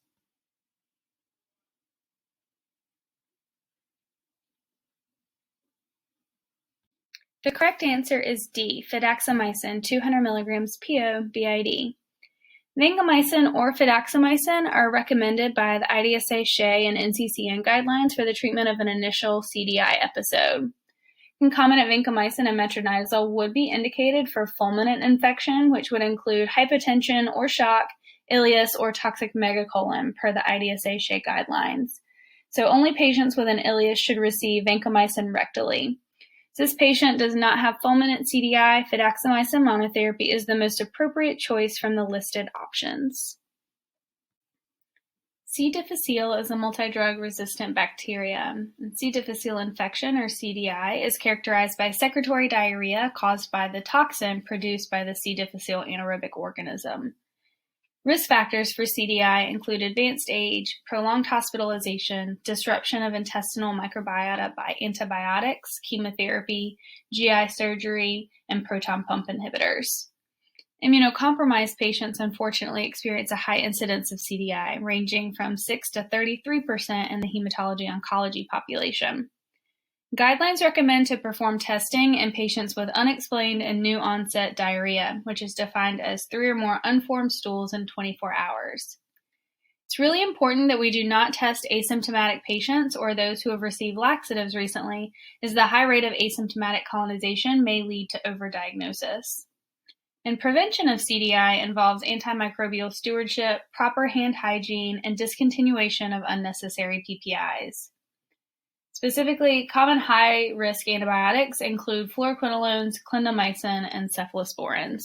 A: The correct answer is D, fidaxomicin 200 mg PO BID. Vancomycin or fidaxomicin are recommended by the IDSA, SHEA, and NCCN guidelines for the treatment of an initial CDI episode. Concomitant vancomycin and metronidazole would be indicated for fulminant infection, which would include hypotension or shock, ileus, or toxic megacolon per the IDSA SHEA guidelines. So only patients with an ileus should receive vancomycin rectally. If this patient does not have fulminant CDI, fidaxomicin monotherapy is the most appropriate choice from the listed options. C. difficile is a multi-drug resistant bacteria. C. difficile infection, or CDI, is characterized by secretory diarrhea caused by the toxin produced by the C. difficile anaerobic organism. Risk factors for CDI include advanced age, prolonged hospitalization, disruption of intestinal microbiota by antibiotics, chemotherapy, GI surgery, and proton pump inhibitors. Immunocompromised patients unfortunately experience a high incidence of CDI, ranging from 6 to 33% in the hematology-oncology population. Guidelines recommend to perform testing in patients with unexplained and new onset diarrhea, which is defined as 3 or more unformed stools in 24 hours. It's really important that we do not test asymptomatic patients or those who have received laxatives recently, as the high rate of asymptomatic colonization may lead to overdiagnosis. And prevention of CDI involves antimicrobial stewardship, proper hand hygiene, and discontinuation of unnecessary PPIs. Specifically, common high-risk antibiotics include fluoroquinolones, clindamycin, and cephalosporins.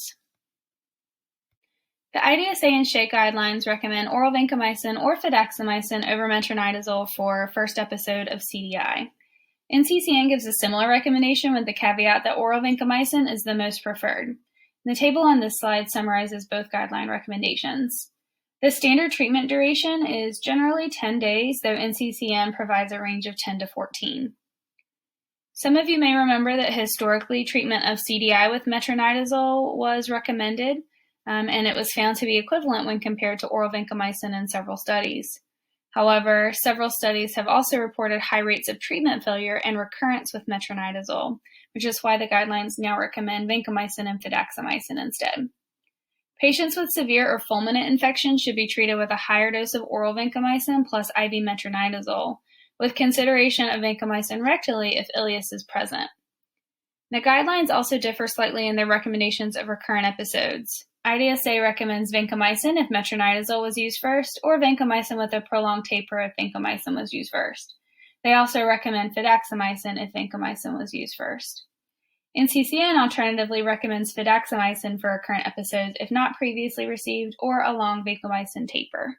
A: The IDSA and SHAE guidelines recommend oral vancomycin or fidaxomicin over metronidazole for first episode of CDI. NCCN gives a similar recommendation with the caveat that oral vancomycin is the most preferred. The table on this slide summarizes both guideline recommendations. The standard treatment duration is generally 10 days, though NCCN provides a range of 10 to 14. Some of you may remember that historically treatment of CDI with metronidazole was recommended, and it was found to be equivalent when compared to oral vancomycin in several studies. However, several studies have also reported high rates of treatment failure and recurrence with metronidazole, which is why the guidelines now recommend vancomycin and fidaxomicin instead. Patients with severe or fulminant infection should be treated with a higher dose of oral vancomycin plus IV metronidazole, with consideration of vancomycin rectally if ileus is present. The guidelines also differ slightly in their recommendations of recurrent episodes. IDSA recommends vancomycin if metronidazole was used first, or vancomycin with a prolonged taper if vancomycin was used first. They also recommend fidaxomicin if vancomycin was used first. NCCN alternatively recommends fidaxomicin for recurrent episodes if not previously received, or a long vancomycin taper.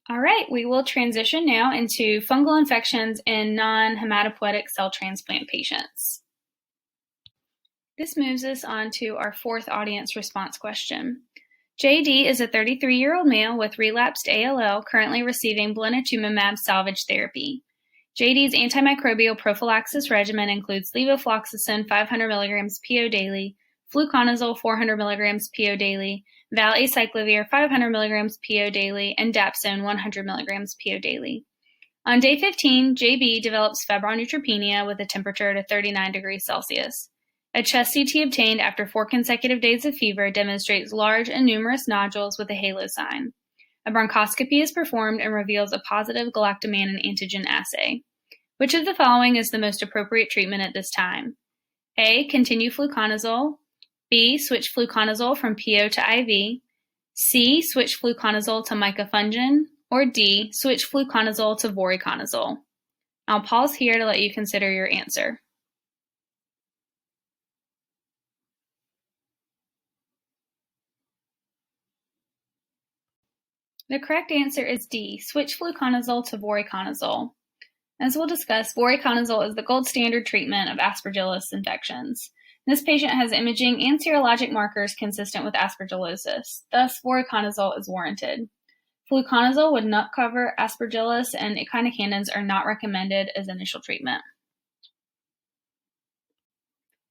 A: All right, we will transition now into fungal infections in non-hematopoietic cell transplant patients. This moves us on to our fourth audience response question. JD is a 33-year-old male with relapsed ALL currently receiving blinatumomab salvage therapy. JD's antimicrobial prophylaxis regimen includes levofloxacin 500 mg PO daily, fluconazole 400 mg PO daily, valacyclovir 500 mg PO daily, and dapsone 100 mg PO daily. On day 15, JB develops febrile neutropenia with a temperature to 39 degrees Celsius. A chest CT obtained after 4 consecutive days of fever demonstrates large and numerous nodules with a halo sign. A bronchoscopy is performed and reveals a positive galactomannan antigen assay. Which of the following is the most appropriate treatment at this time? A. Continue fluconazole. B. Switch fluconazole from PO to IV. C. Switch fluconazole to micafungin. Or D. Switch fluconazole to voriconazole. I'll pause here to let you consider your answer. The correct answer is D. Switch fluconazole to voriconazole. As we'll discuss, voriconazole is the gold standard treatment of Aspergillus infections. This patient has imaging and serologic markers consistent with aspergillosis. Thus, voriconazole is warranted. Fluconazole would not cover Aspergillus, and echinocandins are not recommended as initial treatment.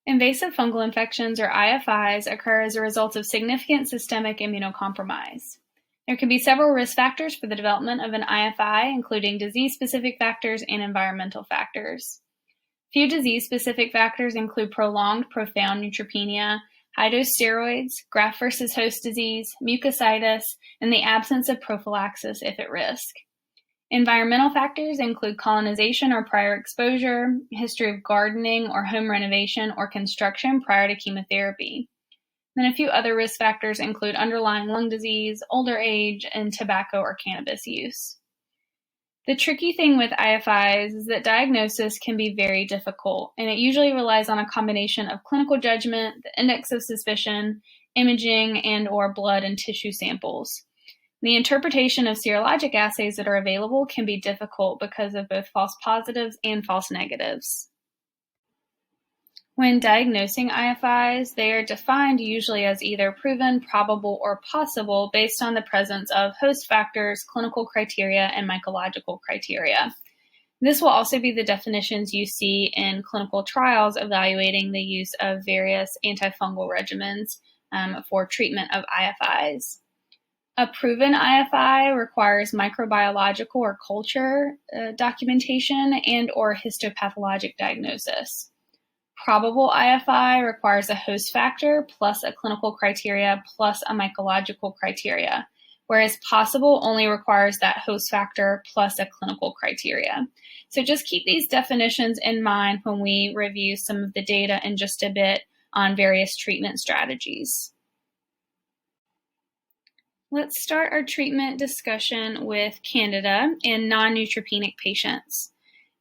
A: Invasive fungal infections, or IFIs, occur as a result of significant systemic immunocompromise. There can be several risk factors for the development of an IFI, including disease-specific factors and environmental factors. Few disease-specific factors include prolonged, profound neutropenia, high-dose steroids, graft versus host disease, mucositis, and the absence of prophylaxis if at risk. Environmental factors include colonization or prior exposure, history of gardening or home renovation or construction prior to chemotherapy. Then a few other risk factors include underlying lung disease, older age, and tobacco or cannabis use. The tricky thing with IFIs is that diagnosis can be very difficult, and it usually relies on a combination of clinical judgment, the index of suspicion, imaging, and/or blood and tissue samples. The interpretation of serologic assays that are available can be difficult because of both false positives and false negatives. When diagnosing IFIs, they are defined usually as either proven, probable, or possible based on the presence of host factors, clinical criteria, and mycological criteria. This will also be the definitions you see in clinical trials evaluating the use of various antifungal regimens for treatment of IFIs. A proven IFI requires microbiological or culture documentation and or histopathologic diagnosis. Probable IFI requires a host factor plus a clinical criteria plus a mycological criteria, whereas possible only requires that host factor plus a clinical criteria. So just keep these definitions in mind when we review some of the data in just a bit on various treatment strategies. Let's start our treatment discussion with Candida in non-neutropenic patients.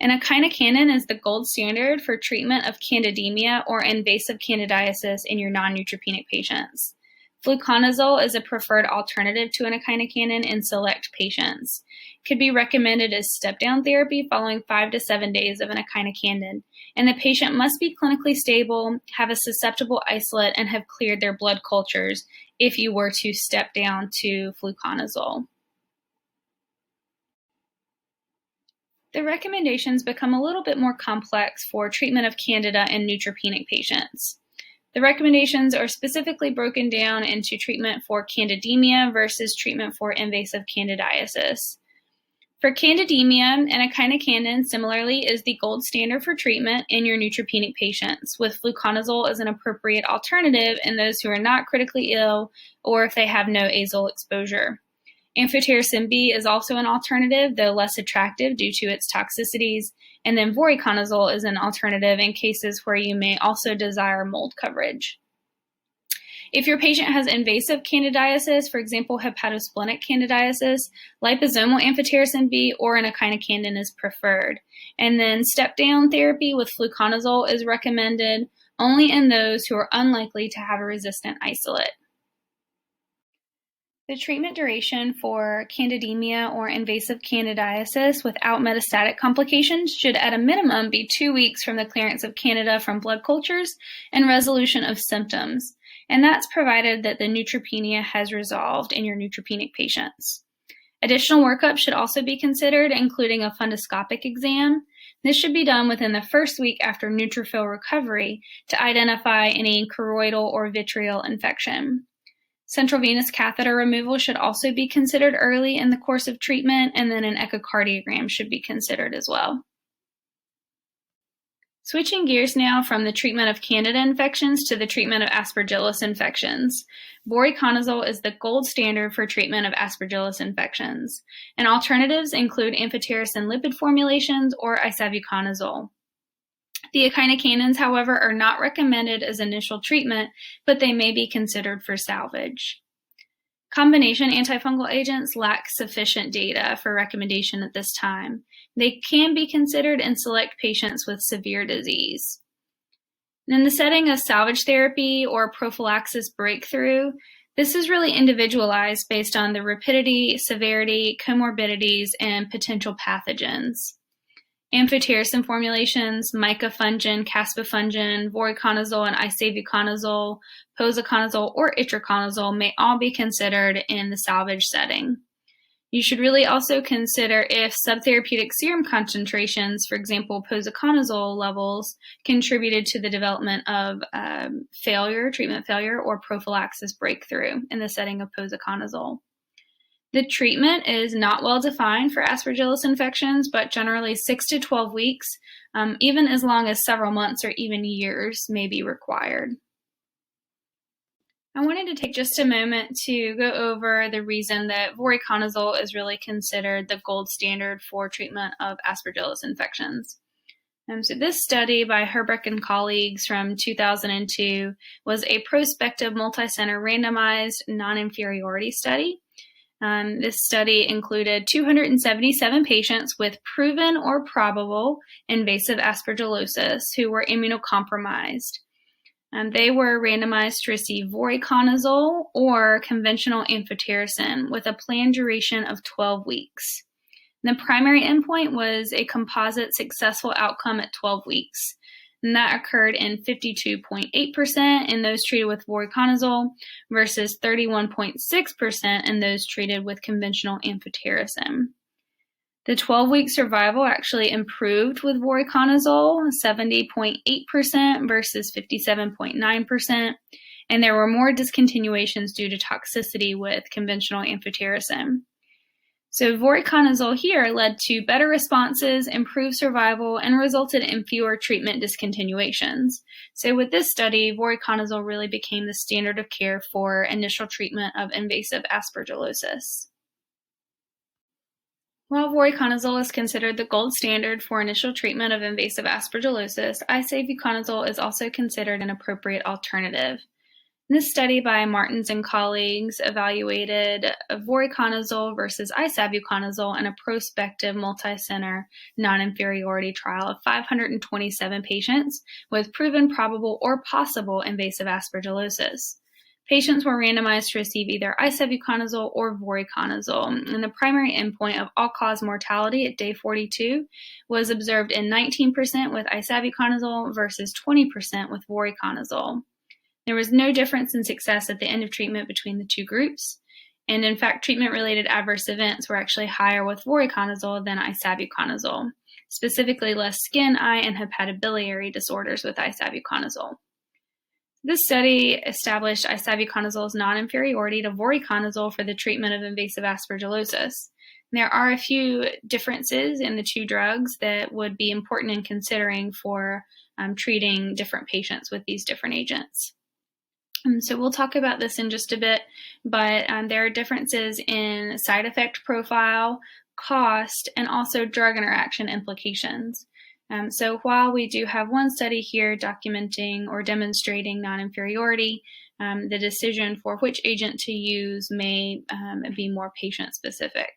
A: An echinocandin is the gold standard for treatment of candidemia or invasive candidiasis in your non-neutropenic patients. Fluconazole is a preferred alternative to an echinocandin in select patients. It could be recommended as step-down therapy following 5 to 7 days of an echinocandin, and the patient must be clinically stable, have a susceptible isolate, and have cleared their blood cultures if you were to step down to fluconazole. The recommendations become a little bit more complex for treatment of Candida in neutropenic patients. The recommendations are specifically broken down into treatment for candidemia versus treatment for invasive candidiasis. For candidemia, an echinocandin similarly is the gold standard for treatment in your neutropenic patients, with fluconazole as an appropriate alternative in those who are not critically ill or if they have no azole exposure. Amphotericin B is also an alternative, though less attractive due to its toxicities, and then Voriconazole is an alternative in cases where you may also desire mold coverage. If your patient has invasive candidiasis, for example, hepatosplenic candidiasis, liposomal amphotericin B or an echinocandin is preferred. And then step-down therapy with fluconazole is recommended only in those who are unlikely to have a resistant isolate. The treatment duration for candidemia or invasive candidiasis without metastatic complications should at a minimum be 2 weeks from the clearance of Candida from blood cultures and resolution of symptoms. And that's provided that the neutropenia has resolved in your neutropenic patients. Additional workup should also be considered, including a fundoscopic exam. This should be done within the first week after neutrophil recovery to identify any choroidal or vitriol infection. Central venous catheter removal should also be considered early in the course of treatment, and then an echocardiogram should be considered as well. Switching gears now from the treatment of Candida infections to the treatment of Aspergillus infections. Voriconazole is the gold standard for treatment of Aspergillus infections, and alternatives include amphotericin lipid formulations or isavuconazole. The echinocandins, however, are not recommended as initial treatment, but they may be considered for salvage. Combination antifungal agents lack sufficient data for recommendation at this time. They can be considered in select patients with severe disease. In the setting of salvage therapy or prophylaxis breakthrough, this is really individualized based on the rapidity, severity, comorbidities, and potential pathogens. Amphotericin formulations, micafungin, caspofungin, voriconazole, and isavuconazole, posaconazole, or itraconazole may all be considered in the salvage setting. You should really also consider if subtherapeutic serum concentrations, for example, posaconazole levels, contributed to the development of treatment failure, or prophylaxis breakthrough in the setting of posaconazole. The treatment is not well defined for Aspergillus infections, but generally 6 to 12 weeks, even as long as several months or even years may be required. I wanted to take just a moment to go over the reason that voriconazole is really considered the gold standard for treatment of Aspergillus infections. So this study by Herbrick and colleagues from 2002 was a prospective multi-center randomized non-inferiority study. This study included 277 patients with proven or probable invasive aspergillosis who were immunocompromised. They were randomized to receive Voriconazole or conventional Amphotericin with a planned duration of 12 weeks. The primary endpoint was a composite successful outcome at 12 weeks, and that occurred in 52.8% in those treated with Voriconazole versus 31.6% in those treated with conventional Amphotericin. The 12-week survival actually improved with Voriconazole, 70.8% versus 57.9%, and there were more discontinuations due to toxicity with conventional Amphotericin. So Voriconazole here led to better responses, improved survival, and resulted in fewer treatment discontinuations. So with this study, Voriconazole really became the standard of care for initial treatment of invasive aspergillosis. While Voriconazole is considered the gold standard for initial treatment of invasive aspergillosis, Isavuconazole is also considered an appropriate alternative. This study by Maertens and colleagues evaluated Voriconazole versus Isavuconazole in a prospective multi-center non-inferiority trial of 527 patients with proven probable or possible invasive aspergillosis. Patients were randomized to receive either Isavuconazole or Voriconazole, and the primary endpoint of all-cause mortality at day 42 was observed in 19% with Isavuconazole versus 20% with Voriconazole. There was no difference in success at the end of treatment between the two groups, and in fact, treatment-related adverse events were actually higher with Voriconazole than Isavuconazole, specifically less skin, eye, and hepatobiliary disorders with Isavuconazole. This study established Isavuconazole's non-inferiority to Voriconazole for the treatment of invasive aspergillosis. There are a few differences in the two drugs that would be important in considering for treating different patients with these different agents. So we'll talk about this in just a bit, but there are differences in side effect profile, cost, and also drug interaction implications. So while we do have one study here documenting or demonstrating non-inferiority, the decision for which agent to use may be more patient-specific.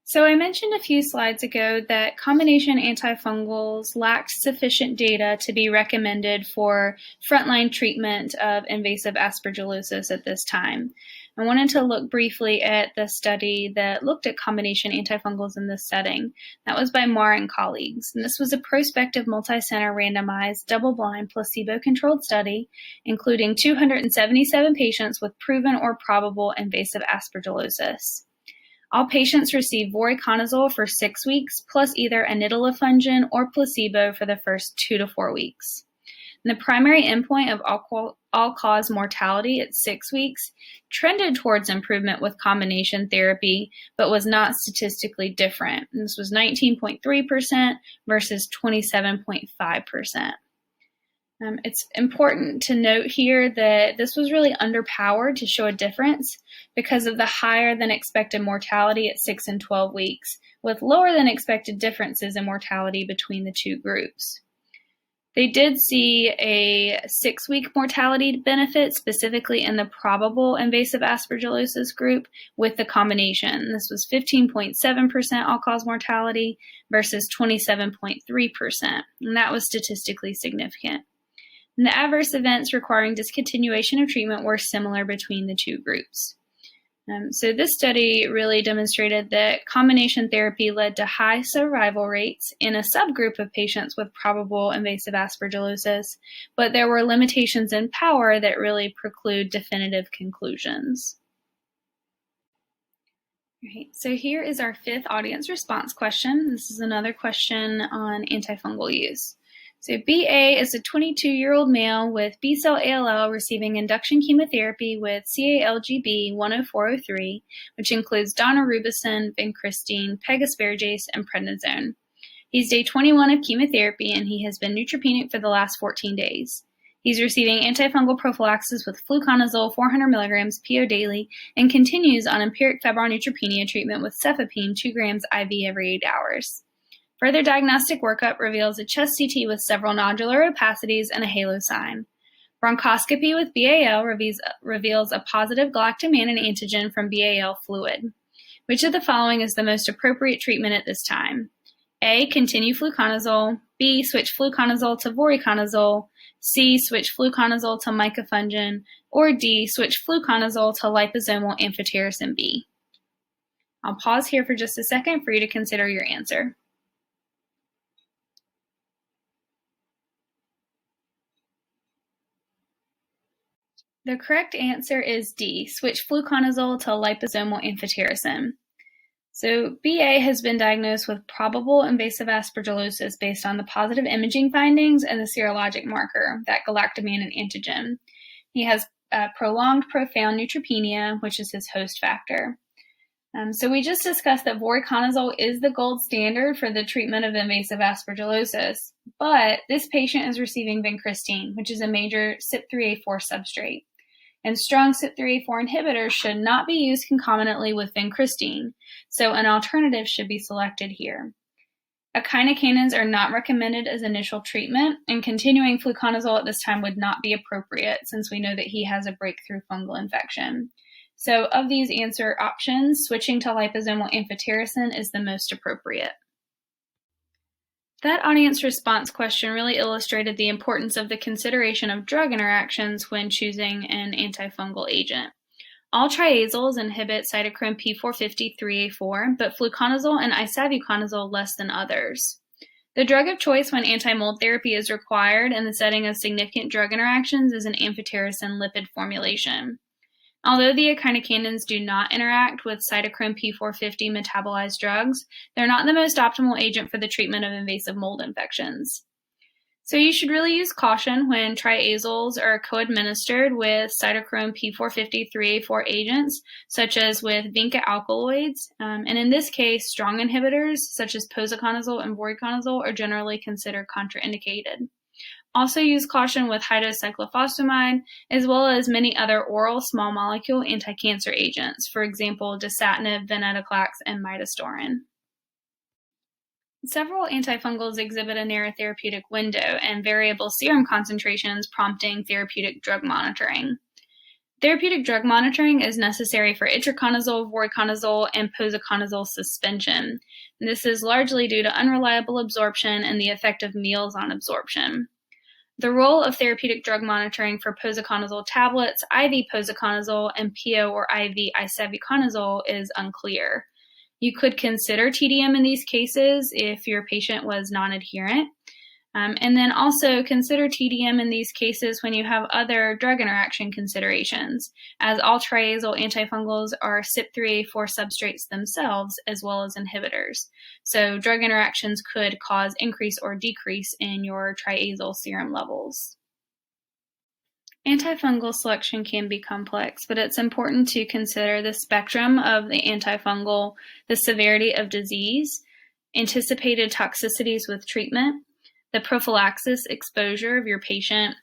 A: So I mentioned a few slides ago that combination antifungals lacked sufficient data to be recommended for frontline treatment of invasive aspergillosis at this time. I wanted to look briefly at the study that looked at combination antifungals in this setting. That was by Marr and colleagues. And this was a prospective multi-center randomized double-blind placebo-controlled study including 277 patients with proven or probable invasive aspergillosis. All patients received Voriconazole for 6 weeks, plus either anidilafungin or placebo for the first 2 to 4 weeks. And the primary endpoint of all-cause mortality at 6 weeks trended towards improvement with combination therapy, but was not statistically different. And this was 19.3% versus 27.5%. It's important to note here that this was really underpowered to show a difference because of the higher than expected mortality at 6 and 12 weeks, with lower than expected differences in mortality between the two groups. They did see a 6-week mortality benefit, specifically in the probable invasive aspergillosis group with the combination. This was 15.7% all-cause mortality versus 27.3%, and that was statistically significant. And the adverse events requiring discontinuation of treatment were similar between the two groups. So this study really demonstrated that combination therapy led to high survival rates in a subgroup of patients with probable invasive aspergillosis, but there were limitations in power that really preclude definitive conclusions. All right, so here is our 5th audience response question. This is another question on antifungal use. So BA is a 22-year-old male with B-cell ALL receiving induction chemotherapy with CALGB 10403, which includes daunorubicin, vincristine, pegaspargase, and prednisone. He's day 21 of chemotherapy, and he has been neutropenic for the last 14 days. He's receiving antifungal prophylaxis with fluconazole 400 mg PO daily and continues on empiric febrile neutropenia treatment with cefepime 2 grams IV every 8 hours. Further diagnostic workup reveals a chest CT with several nodular opacities and a halo sign. Bronchoscopy with BAL reveals a positive galactomannan antigen from BAL fluid. Which of the following is the most appropriate treatment at this time? A. Continue fluconazole. B, switch fluconazole to voriconazole, C, switch fluconazole to micafungin, or D, switch fluconazole to liposomal amphotericin B. I'll pause here for just a second for you to consider your answer. The correct answer is D, switch fluconazole to liposomal amphotericin. So BA has been diagnosed with probable invasive aspergillosis based on the positive imaging findings and the serologic marker, that galactomannan antigen. He has prolonged profound neutropenia, which is his host factor. So we just discussed that voriconazole is the gold standard for the treatment of invasive aspergillosis, but this patient is receiving vincristine, which is a major CYP3A4 substrate. And strong CYP3A4 inhibitors should not be used concomitantly with vincristine, so an alternative should be selected here. Echinocannins are not recommended as initial treatment, and continuing fluconazole at this time would not be appropriate since we know that he has a breakthrough fungal infection. So of these answer options, switching to liposomal amphotericin is the most appropriate. That audience response question really illustrated the importance of the consideration of drug interactions when choosing an antifungal agent. All triazoles inhibit cytochrome P450-3A4, but fluconazole and isavuconazole less than others. The drug of choice when anti-mold therapy is required in the setting of significant drug interactions is an amphotericin lipid formulation. Although the echinocannins do not interact with cytochrome P450 metabolized drugs, they're not the most optimal agent for the treatment of invasive mold infections. So you should really use caution when triazoles are co-administered with cytochrome P450-3A4 agents, such as with vinca alkaloids, and in this case, strong inhibitors such as posaconazole and voriconazole are generally considered contraindicated. Also use caution with high-dose cyclophosphamide, as well as many other oral small molecule anti-cancer agents, for example, dasatinib, venetoclax, and midostaurin. Several antifungals exhibit a narrow therapeutic window and variable serum concentrations prompting therapeutic drug monitoring. Therapeutic drug monitoring is necessary for itraconazole, voriconazole, and posaconazole suspension. This is largely due to unreliable absorption and the effect of meals on absorption. The role of therapeutic drug monitoring for posaconazole tablets, IV posaconazole, and PO or IV isavuconazole is unclear. You could consider TDM in these cases if your patient was non-adherent, and then also consider TDM in these cases when you have other drug interaction considerations, as all triazole antifungals are CYP3A4 substrates themselves as well as inhibitors. So drug interactions could cause increase or decrease in your triazole serum levels. Antifungal selection can be complex, but it's important to consider the spectrum of the antifungal, the severity of disease, anticipated toxicities with treatment, the prophylaxis exposure of your patient,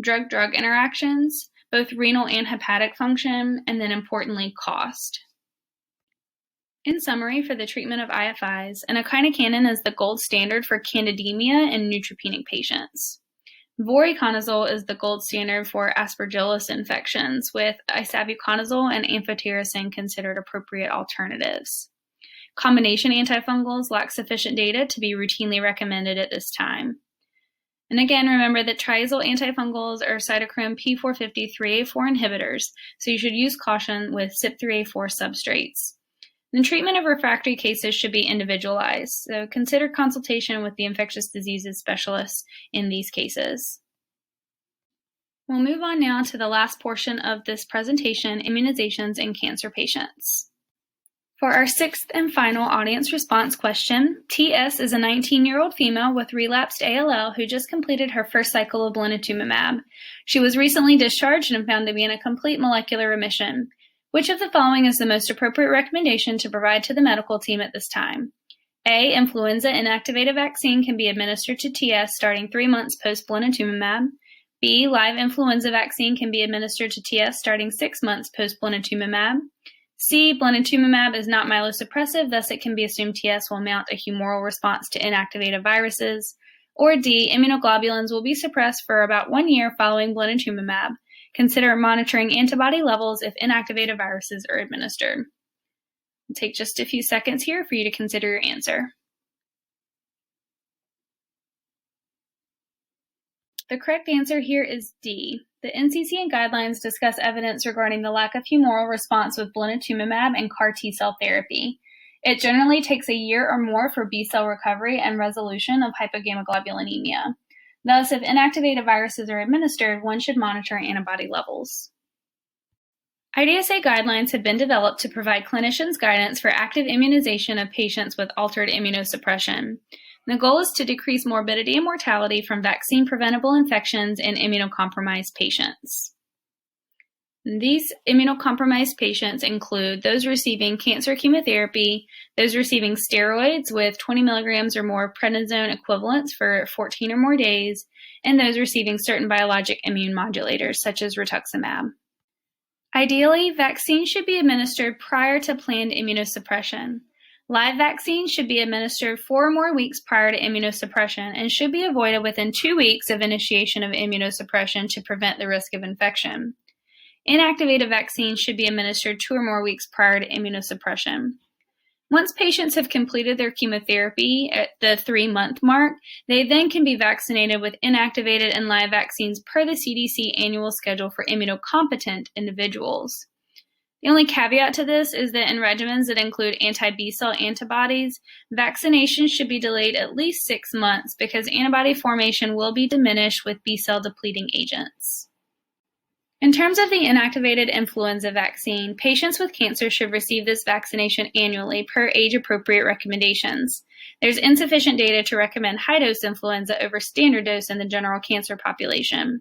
A: drug-drug interactions, both renal and hepatic function, and then importantly, cost. In summary, for the treatment of IFIs, an echinocandin is the gold standard for candidemia in neutropenic patients. Voriconazole is the gold standard for Aspergillus infections, with isavuconazole and amphotericin considered appropriate alternatives. Combination antifungals lack sufficient data to be routinely recommended at this time. And again, remember that triazole antifungals are cytochrome P450-3A4 inhibitors, so you should use caution with CYP3A4 substrates. The treatment of refractory cases should be individualized, so consider consultation with the infectious diseases specialists in these cases. We'll move on now to the last portion of this presentation, immunizations in cancer patients. For our sixth and final audience response question, TS is a 19-year-old female with relapsed ALL who just completed her first cycle of blinatumomab. She was recently discharged and found to be in a complete molecular remission. Which of the following is the most appropriate recommendation to provide to the medical team at this time? A. Influenza inactivated vaccine can be administered to TS starting 3 months post-blinatumomab. B. Live influenza vaccine can be administered to TS starting 6 months post-blinatumomab. C. Blinatumomab is not myelosuppressive, thus it can be assumed TS will mount a humoral response to inactivated viruses. Or D. Immunoglobulins will be suppressed for about 1 year following blinatumomab. Consider monitoring antibody levels if inactivated viruses are administered. I'll take just a few seconds here for you to consider your answer. The correct answer here is D. The NCCN guidelines discuss evidence regarding the lack of humoral response with blinatumomab and CAR T-cell therapy. It generally takes a year or more for B-cell recovery and resolution of hypogammaglobulinemia. Thus, if inactivated viruses are administered, one should monitor antibody levels. IDSA guidelines have been developed to provide clinicians guidance for active immunization of patients with altered immunosuppression. The goal is to decrease morbidity and mortality from vaccine-preventable infections in immunocompromised patients. These immunocompromised patients include those receiving cancer chemotherapy, those receiving steroids with 20 milligrams or more prednisone equivalents for 14 or more days, and those receiving certain biologic immune modulators such as rituximab. Ideally, vaccines should be administered prior to planned immunosuppression. Live vaccines should be administered 4 or more weeks prior to immunosuppression and should be avoided within 2 weeks of initiation of immunosuppression to prevent the risk of infection. Inactivated vaccines should be administered 2 or more weeks prior to immunosuppression. Once patients have completed their chemotherapy at the 3-month mark, they then can be vaccinated with inactivated and live vaccines per the CDC annual schedule for immunocompetent individuals. The only caveat to this is that in regimens that include anti-B-cell antibodies, vaccinations should be delayed at least 6 months because antibody formation will be diminished with B-cell depleting agents. In terms of the inactivated influenza vaccine, patients with cancer should receive this vaccination annually per age-appropriate recommendations. There's insufficient data to recommend high-dose influenza over standard dose in the general cancer population.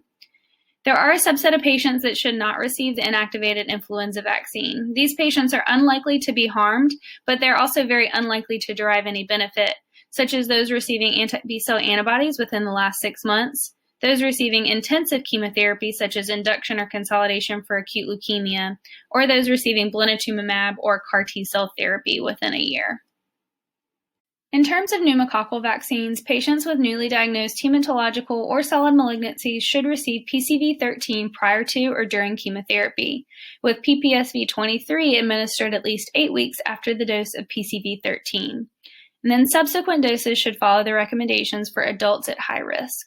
A: There are a subset of patients that should not receive the inactivated influenza vaccine. These patients are unlikely to be harmed, but they're also very unlikely to derive any benefit, such as those receiving anti-B-cell antibodies within the last 6 months, those receiving intensive chemotherapy such as induction or consolidation for acute leukemia, or those receiving blinatumomab or CAR T-cell therapy within a year. In terms of pneumococcal vaccines, patients with newly diagnosed hematological or solid malignancies should receive PCV13 prior to or during chemotherapy, with PPSV23 administered at least 8 weeks after the dose of PCV13. And then subsequent doses should follow the recommendations for adults at high risk.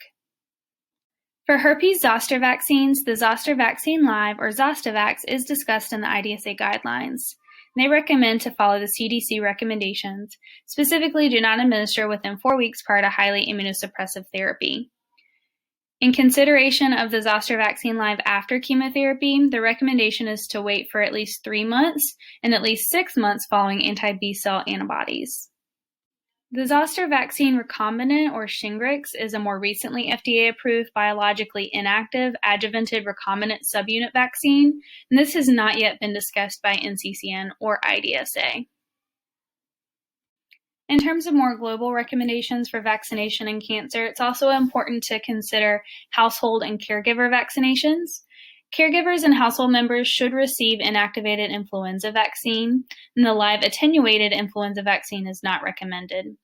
A: For herpes zoster vaccines, the Zoster Vaccine Live, or Zostavax, is discussed in the IDSA guidelines. They recommend to follow the CDC recommendations. Specifically, do not administer within 4 weeks prior to highly immunosuppressive therapy. In consideration of the Zoster Vaccine Live after chemotherapy, the recommendation is to wait for at least 3 months and at least 6 months following anti-B-cell antibodies. The zoster vaccine recombinant, or Shingrix, is a more recently FDA-approved biologically inactive adjuvanted recombinant subunit vaccine, and this has not yet been discussed by NCCN or IDSA. In terms of more global recommendations for vaccination in cancer, it's also important to consider household and caregiver vaccinations. Caregivers and household members should receive inactivated influenza vaccine, and the live attenuated influenza vaccine is not recommended.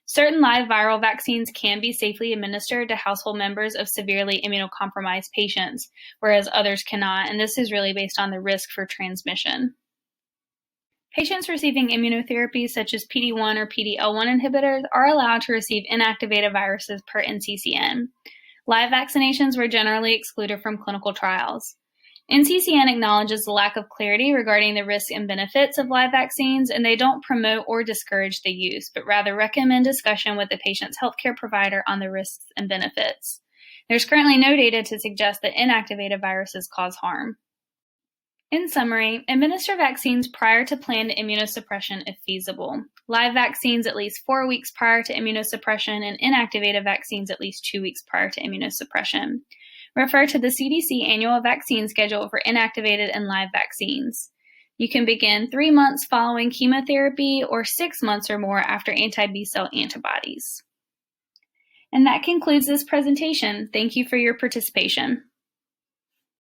A: Certain live viral vaccines can be safely administered to household members of severely immunocompromised patients, whereas others cannot, and this is really based on the risk for transmission. Patients receiving immunotherapy such as PD-1 or PD-L1 inhibitors are allowed to receive inactivated viruses per NCCN. Live vaccinations were generally excluded from clinical trials. NCCN acknowledges the lack of clarity regarding the risks and benefits of live vaccines, and they don't promote or discourage the use, but rather recommend discussion with the patient's healthcare provider on the risks and benefits. There's currently no data to suggest that inactivated viruses cause harm. In summary, administer vaccines prior to planned immunosuppression if feasible. Live vaccines at least 4 weeks prior to immunosuppression, and inactivated vaccines at least 2 weeks prior to immunosuppression. Refer to the CDC annual vaccine schedule for inactivated and live vaccines. You can begin 3 months following chemotherapy or 6 months or more after anti-B-cell antibodies. And that concludes this presentation. Thank you for your participation.